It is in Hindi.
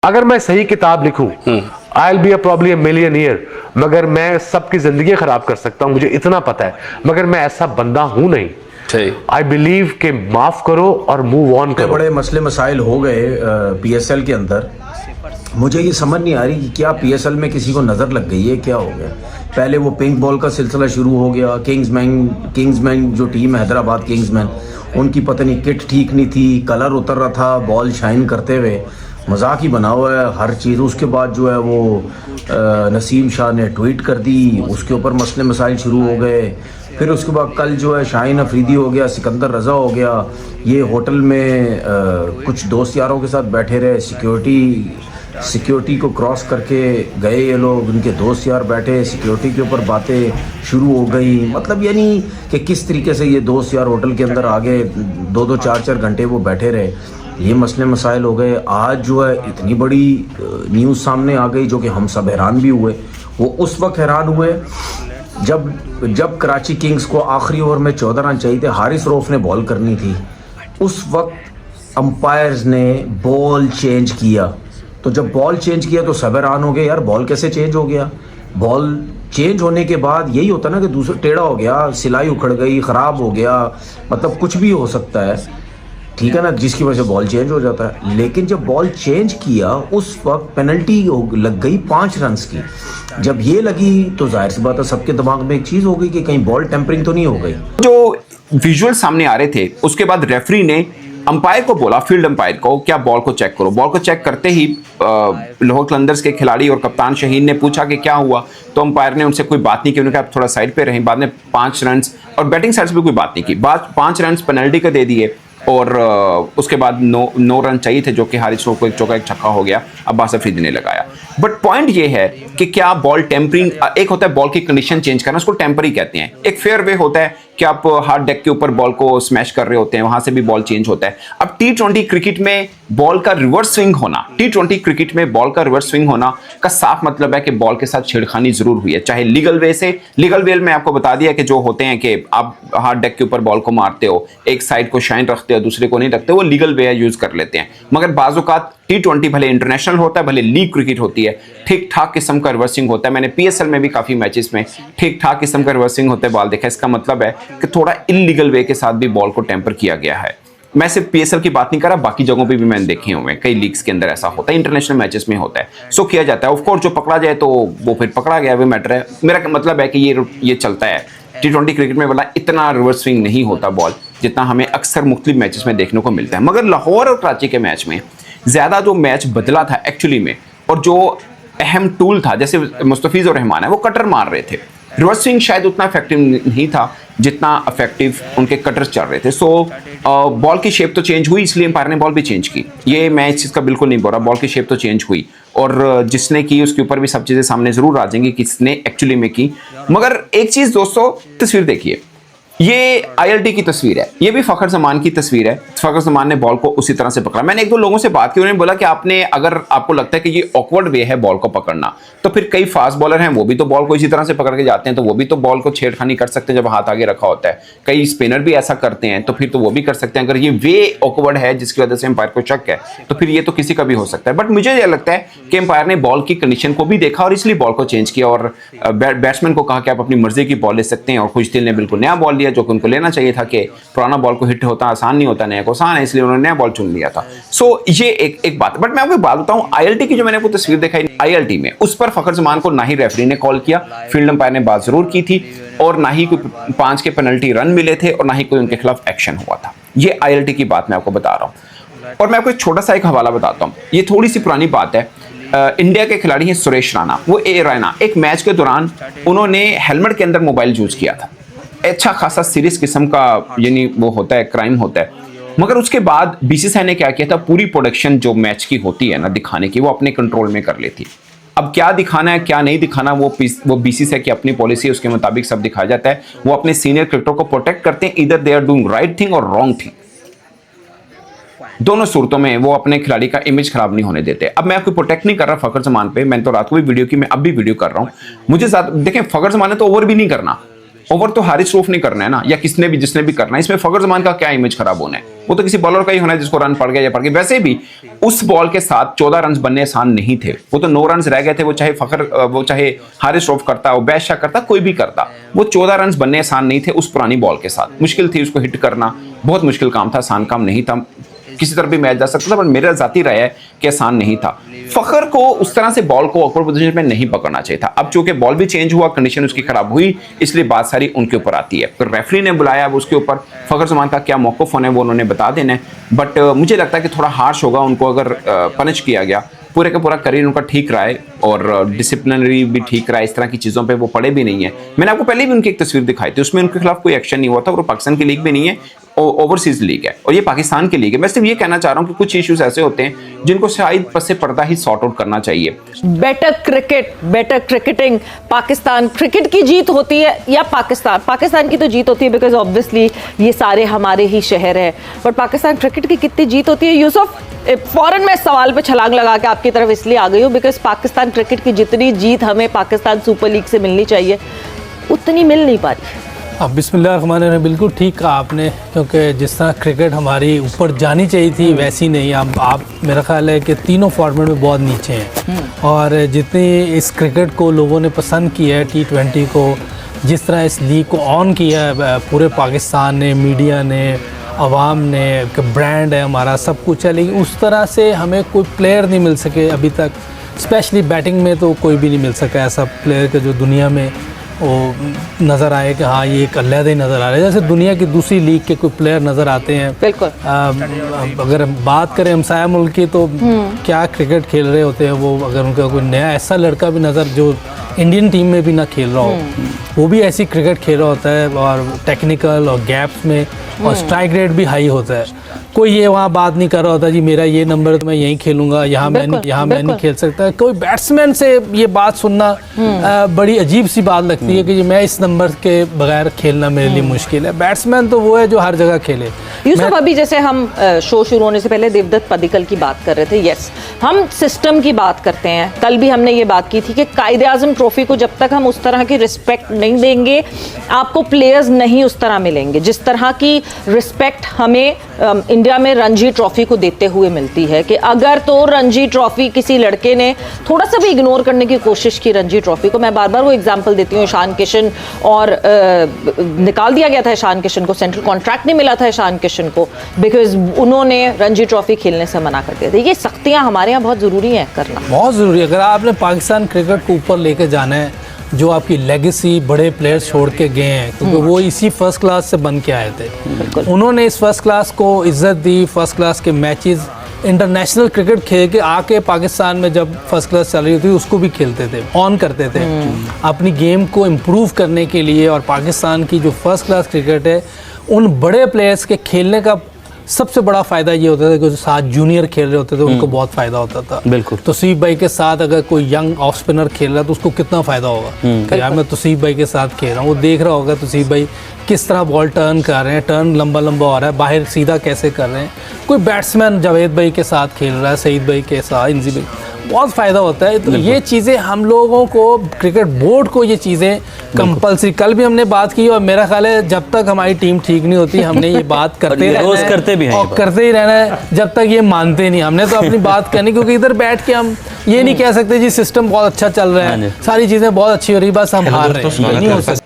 अगर मैं सही किताब लिखूं, I will be a probably a millionaire, मगर मैं सबकी जिंदगी खराब कर सकता हूं, मुझे इतना पता है, मगर मैं ऐसा बंदा हूं नहीं। आई बिलीव के माफ करो और मूव ऑन करो। बड़े मसले मसाइल हो गए पीएसएल के अंदर। मुझे ये समझ नहीं आ रही कि क्या पीएसएल में किसी को नज़र लग गई है, क्या हो गया। पहले वो पिंक बॉल का सिलसिला शुरू हो गया। किंग्समैन जो टीम है हैदराबाद किंग्समैन, उनकी पता नहीं किट ठीक नहीं थी, कलर उतर रहा था बॉल शाइन करते हुए, मजाक ही बना हुआ है हर चीज़। उसके बाद जो है वो नसीम शाह ने ट्वीट कर दी, उसके ऊपर मसले मसाइल शुरू हो गए। फिर उसके बाद कल जो है शाहीन अफरीदी हो गया, सिकंदर रज़ा हो गया, ये होटल में कुछ दोस्त यारों के साथ बैठे रहे, सिक्योरिटी को क्रॉस करके गए ये लोग, उनके दोस्त यार बैठे, सिक्योरिटी के ऊपर बातें शुरू हो गई। मतलब यानी कि किस तरीके से ये दोस्त यार होटल के अंदर आगे 2-2 4-4 घंटे वो बैठे रहे, ये मसले मसाइल हो गए। आज जो है इतनी बड़ी न्यूज़ सामने आ गई जो कि हम सब हैरान भी हुए। वो उस वक्त हैरान हुए जब कराची किंग्स को आखिरी ओवर में 14 रन चाहिए थे, हारिस रऊफ ने बॉल करनी थी, उस वक्त अंपायर्स ने बॉल चेंज किया। तो जब बॉल चेंज किया तो सब हैरान हो गए, यार बॉल कैसे चेंज हो गया। बॉल चेंज होने के बाद यही होता ना कि दूसरा टेढ़ा हो गया, सिलाई उखड़ गई, ख़राब हो गया, मतलब कुछ भी हो सकता है, ठीक है ना, जिसकी वजह से बॉल चेंज हो जाता है। लेकिन जब बॉल चेंज किया उस वक्त पेनल्टी लग गई 5 रन की। जब ये लगी तो जाहिर सी बात है सबके दिमाग में एक चीज़ हो गई कि कहीं बॉल टेम्परिंग तो नहीं हो गई। जो विजुअल सामने आ रहे थे उसके बाद रेफरी ने अंपायर को बोला, फील्ड अंपायर को, क्या बॉल को चेक करो। बॉल को चेक करते ही लाहौर कलंदर्स के खिलाड़ी और कप्तान शहीन ने पूछा कि क्या हुआ, तो अंपायर ने उनसे कोई बात नहीं की, उन्होंने कहा थोड़ा साइड पे रहें। बाद में 5 रन और बैटिंग साइड से भी कोई बात नहीं की, बाद 5 रन पेनल्टी का दे दिए और उसके बाद 9 रन चाहिए थे, जो कि हारिस रऊफ को एक चौका एक छक्का हो गया, अब्बास अफरीदी ने लगाया। बट पॉइंट ये है कि क्या बॉल टेम्परिंग, एक होता है बॉल की कंडीशन चेंज करना, उसको टेम्परिंग कहते हैं। एक फेयर वे होता है कि आप हार्ड डेक के ऊपर बॉल को स्मैश कर रहे होते हैं, वहां से भी बॉल चेंज होता है। अब T20 क्रिकेट में बॉल का रिवर्स स्विंग होना, T20 क्रिकेट में बॉल का रिवर्स स्विंग होना का साफ मतलब है कि बॉल के साथ छेड़खानी जरूर हुई है, चाहे लीगल वे से। लीगल वे में आपको बता दिया कि जो होते हैं कि आप हार्ड डेक के ऊपर बॉल को मारते हो, एक साइड को शाइन रखते हो, दूसरे को नहीं रखते, वो लीगल वे यूज कर लेते हैं। मगर बाज़ औक़ात T20 भले इंटरनेशनल होता है, भले लीग क्रिकेट होती है, ठीक ठाक किस्म का रिवर्सिंग होता है। मैंने PSL में भी काफी मैचेस में ठीक ठाक किस्म का रिवर्सिंग होता है बॉल देखा। इसका मतलब है कि थोड़ा इलीगल वे के साथ भी बॉल को टेम्पर किया गया है। मैं सिर्फ PSL की बात नहीं कर रहा, बाकी जगहों पे भी मैंने देखे हुए हैं, कई लीग्स के अंदर ऐसा होता है, इंटरनेशनल मैचेस में होता है, सो किया जाता है। ऑफ कोर्स जो पकड़ा जाए तो वो फिर पकड़ा गया, वो मैटर है। मेरा मतलब है कि ये चलता है। T20 क्रिकेट में वाला इतना रिवर्स स्विंग नहीं होता बॉल जितना हमें अक्सर मुख्तलिफ मैचेस में देखने को मिलता है। मगर लाहौर और कराची के मैच में ज्यादा जो मैच बदला था एक्चुअली में, और जो अहम टूल था, जैसे मुस्तफिज और रहमान है, वो कटर मार रहे थे। रिवर्स स्विंग शायद उतना इफेक्टिव नहीं था जितना इफेक्टिव उनके कटर्स चल रहे थे। सो बॉल की शेप तो चेंज हुई, इसलिए अंपायर ने बॉल भी चेंज की। ये मैं इस चीज़ का बिल्कुल नहीं बोल रहा, बॉल की शेप तो चेंज हुई, और जिसने की उसके ऊपर भी सब चीज़ें सामने ज़रूर आ जाएंगी किसने एक्चुअली में की। मगर एक चीज़ दोस्तों, तस्वीर देखिए, ये ILT की तस्वीर है, ये भी फखर जमान की तस्वीर है। फखर जमान ने बॉल को उसी तरह से पकड़ा। मैंने 1-2 लोगों से बात की, उन्होंने बोला कि आपने, अगर आपको लगता है कि ये ऑकवर्ड वे है बॉल को पकड़ना, तो फिर कई फास्ट बॉलर हैं, वो भी तो बॉल को इसी तरह से पकड़ के जाते हैं, तो वो भी तो बॉल को छेड़खानी कर सकते हैं जब हाथ आगे रखा होता है। कई स्पिनर भी ऐसा करते हैं, तो फिर तो वो भी कर सकते हैं। अगर ये वे ऑकवर्ड है जिसकी वजह से अंपायर को शक है, तो फिर ये तो किसी का भी हो सकता है। बट मुझे यह लगता है कि अंपायर ने बॉल की कंडीशन को भी देखा और इसलिए बॉल को चेंज किया, और बैट्समैन को कहा कि आप अपनी मर्जी की बॉल ले सकते हैं, और खुशदिल ने बिल्कुल नया बॉल लिया जो कि उनको लेना चाहिए था कि पुराना बॉल को हिट होता आसान नहीं होता, नया को आसान है, इसलिए उन्होंने नया बॉल चुन लिया था। सो ये एक बात। बट मैं आपको बात बताऊं, ILT की जो मैंने आपको तस्वीर दिखाई ILT में, उस पर फखर जमान को ना ही रेफरी ने कॉल किया, फील्ड अंपायर ने बात जरूर की थी, और ना ही कोई 5 के पेनल्टी रन मिले थे, और ना ही कोई उनके खिलाफ एक्शन हुआ था। ये ILT की बात मैं आपको बता रहा हूं। और मैं आपको एक छोटा सा एक हवाला बताता हूं, ये थोड़ी सी पुरानी बात है। इंडिया के खिलाड़ी हैं सुरेश राणा, वो रैना, एक मैच के दौरान उन्होंने हेलमेट के अंदर मोबाइल यूज किया था। अच्छा खासा सीरियस किस्म का यानी वो होता है, क्राइम होता है। मगर उसके बाद BCCI ने क्या किया था, पूरी प्रोडक्शन जो मैच की होती है ना दिखाने की, वो अपने कंट्रोल में कर लेती। अब क्या दिखाना है क्या नहीं दिखाना, वो BCCI की अपनी पॉलिसी है, उसके मुताबिक सब दिखाया जाता है। वो अपने सीनियर क्रिकेटर को प्रोटेक्ट करते हैं, इधर they are doing right thing और रॉन्ग थिंग, दोनों सूरतों में वो अपने खिलाड़ी का इमेज खराब नहीं होने देते। अब मैं आपको प्रोटेक्ट नहीं कर रहा फखर जमान पे, मैंने तो रात को भी वीडियो की, मैं अब भी वीडियो कर रहा हूं। मुझे देखें, फखर जमान ने तो ओवर भी नहीं करना, ओवर तो हारिस रऊफ ने करना है ना, या किसने भी जिसने भी करना है, इसमें फखर जमान का क्या इमेज खराब होना है? वो तो किसी बॉलर का ही होना है जिसको रन पड़ गया या पड़ गया। वैसे भी उस बॉल के साथ 14 रन बनने आसान नहीं थे, वो तो 9 रन रह गए थे। वो चाहे हारिस रऊफ करता, वो बैश शाह करता, कोई भी करता, वो 14 रन बनने आसान नहीं थे उस पुरानी बॉल के साथ। मुश्किल थी उसको हिट करना, बहुत मुश्किल काम था, आसान काम नहीं था। किसी तरह भी मैच जा सकता था, पर मेरा जाती राय है कि आसान नहीं था। फखर को उस तरह से बॉल को ऑकवर्ड पोजीशन में नहीं पकड़ना चाहिए था। अब चूंकि बॉल भी चेंज हुआ, कंडीशन उसकी खराब हुई, इसलिए बात सारी उनके ऊपर आती है। फिर रेफरी ने बुलाया, अब उसके ऊपर फखर जमान का क्या मौक़िफ़ होना है वो उन्होंने बता देना है। बट मुझे लगता है कि थोड़ा हार्श होगा उनको अगर पनिश किया गया। पूरे का पूरा करियर उनका ठीक रहा है और डिसिप्लिनरी भी ठीक रहा है, इस तरह की चीज़ों पे वो पड़े भी नहीं है। मैंने आपको पहले भी उनकी एक तस्वीर दिखाई थी, उसमें उनके खिलाफ कोई एक्शन नहीं हुआ था। और पाकिस्तान की लीग भी नहीं है, ओवरसीज लीग है, और ये पाकिस्तान की लीग है। मैं सिर्फ ये कहना चाह रहा हूँ कि कुछ इश्यूज ऐसे होते हैं जिनको शायद पस से पर्दा ही सॉर्ट आउट करना चाहिए। Better cricket, better cricketing, Pakistan cricket की जीत होती है या पाकिस्तान की तो जीत होती है, बिकॉज ऑब्वियसली ये सारे हमारे ही शहर है। बट पाकिस्तान क्रिकेट की कितनी जीत होती है? यूसुफ, फौरन मैं सवाल पे छलांग लगा के आपकी तरफ इसलिए आ गई हूँ बिकॉज पाकिस्तान क्रिकेट की जितनी जीत हमें पाकिस्तान सुपर लीग से मिलनी चाहिए उतनी मिल नहीं पा रही। अब बिस्मिल्लाहिर्रहमानिर्रहीम, बिल्कुल ठीक कहा आपने, क्योंकि जिस तरह क्रिकेट हमारी ऊपर जानी चाहिए थी वैसी नहीं। अब आप मेरा ख्याल है कि तीनों फॉर्मेट में बहुत नीचे हैं। और जितनी इस क्रिकेट को लोगों ने पसंद किया है, T20 को, जिस तरह इस लीग को ऑन किया है पूरे पाकिस्तान ने, मीडिया ने, आवाम ने, ब्रांड है हमारा, सब कुछ है, लेकिन उस तरह से हमें कोई प्लेयर नहीं मिल सके अभी तक। स्पेशली बैटिंग में तो कोई भी नहीं मिल सका ऐसा प्लेयर के जो दुनिया में वो नज़र आए कि हाँ ये एक अलग ही नज़र आ रहा है। जैसे दुनिया की दूसरी लीग के कोई प्लेयर नज़र आते हैं। बिल्कुल। अगर हम बात करें हमसाया मुल्क की, तो क्या क्रिकेट खेल रहे होते हैं वो। अगर उनका कोई नया ऐसा लड़का भी नज़र जो इंडियन टीम में भी ना खेल रहा हो, वो भी ऐसी क्रिकेट खेल रहा होता है, और टेक्निकल और गैप्स में, और स्ट्राइक रेट भी हाई होता है। कोई ये वहाँ बात नहीं कर रहा होता जी मेरा ये नंबर है तो मैं यहीं खेलूंगा, यहाँ मैं नहीं खेल सकता। कोई बैट्समैन से ये बात सुनना बड़ी अजीब सी बात लगती है कि मैं इस नंबर के बगैर खेलना मेरे लिए मुश्किल है। बैट्समैन तो वो है जो हर जगह खेले। यूसुफ, अभी जैसे हम शो शुरू होने से पहले देवदत्त पडिक्कल की बात कर रहे थे। यस, हम सिस्टम की बात करते हैं। कल भी हमने ये बात की थी कि कायदे-आज़म ट्रॉफी को जब तक हम उस तरह की रिस्पेक्ट नहीं देंगे, आपको प्लेयर्स नहीं उस तरह मिलेंगे जिस तरह की रिस्पेक्ट हमें इंडिया में रणजी ट्रॉफी को देते हुए मिलती है। कि अगर तो रणजी ट्रॉफी किसी लड़के ने थोड़ा सा भी इग्नोर करने की कोशिश की रणजी ट्रॉफी को, मैं बार बार वो एग्जांपल देती हूँ ईशान किशन, और निकाल दिया गया था ईशान किशन को, सेंट्रल कॉन्ट्रैक्ट नहीं मिला था ईशान किशन को बिकॉज उन्होंने रणजी ट्रॉफी खेलने से मना कर दिया था। ये सख्तियाँ हमारे यहाँ बहुत ज़रूरी हैं करना, बहुत ज़रूरी है। अगर आपने पाकिस्तान क्रिकेट को ऊपर लेके जाना है, जो आपकी लेगेसी बड़े प्लेयर्स छोड़ के गए हैं, क्योंकि वो इसी फर्स्ट क्लास से बन के आए थे। उन्होंने इस फर्स्ट क्लास को इज्जत दी, फर्स्ट क्लास के मैचेस, इंटरनेशनल क्रिकेट खेल के आके पाकिस्तान में जब फर्स्ट क्लास चल रही थी उसको भी खेलते थे, ऑन करते थे अपनी गेम को इम्प्रूव करने के लिए। और पाकिस्तान की जो फर्स्ट क्लास क्रिकेट है, उन बड़े प्लेयर्स के खेलने का सबसे बड़ा फ़ायदा ये होता था कि जो साथ जूनियर खेल रहे होते थे उनको बहुत फ़ायदा होता था। बिल्कुल। तौसीफ भाई के साथ अगर कोई यंग ऑफ स्पिनर खेल रहा है तो उसको कितना फ़ायदा होगा कि यार मैं तौसीफ भाई के साथ खेल रहा हूँ। वो देख रहा होगा तौसीफ भाई किस तरह बॉल टर्न कर रहे हैं, टर्न लंबा लंबा हो रहा है, बाहर सीधा कैसे कर रहे हैं। कोई बैट्समैन जावेद भाई के साथ खेल रहा है, सईद भाई के साथ, इंजी भाई, बहुत फ़ायदा होता है। तो ये चीज़ें हम लोगों को, क्रिकेट बोर्ड को ये चीज़ें कंपलसरी, कल भी हमने बात की, और मेरा ख्याल है जब तक हमारी टीम ठीक नहीं होती हमने ये बात करते ही रहना है जब तक ये मानते नहीं। हमने तो अपनी बात करनी, क्योंकि इधर बैठ के हम ये नहीं कह सकते जी सिस्टम बहुत अच्छा चल रहा है, सारी चीज़ें बहुत अच्छी हो रही, बस हम हार रहे हैं, नहीं हो सकता।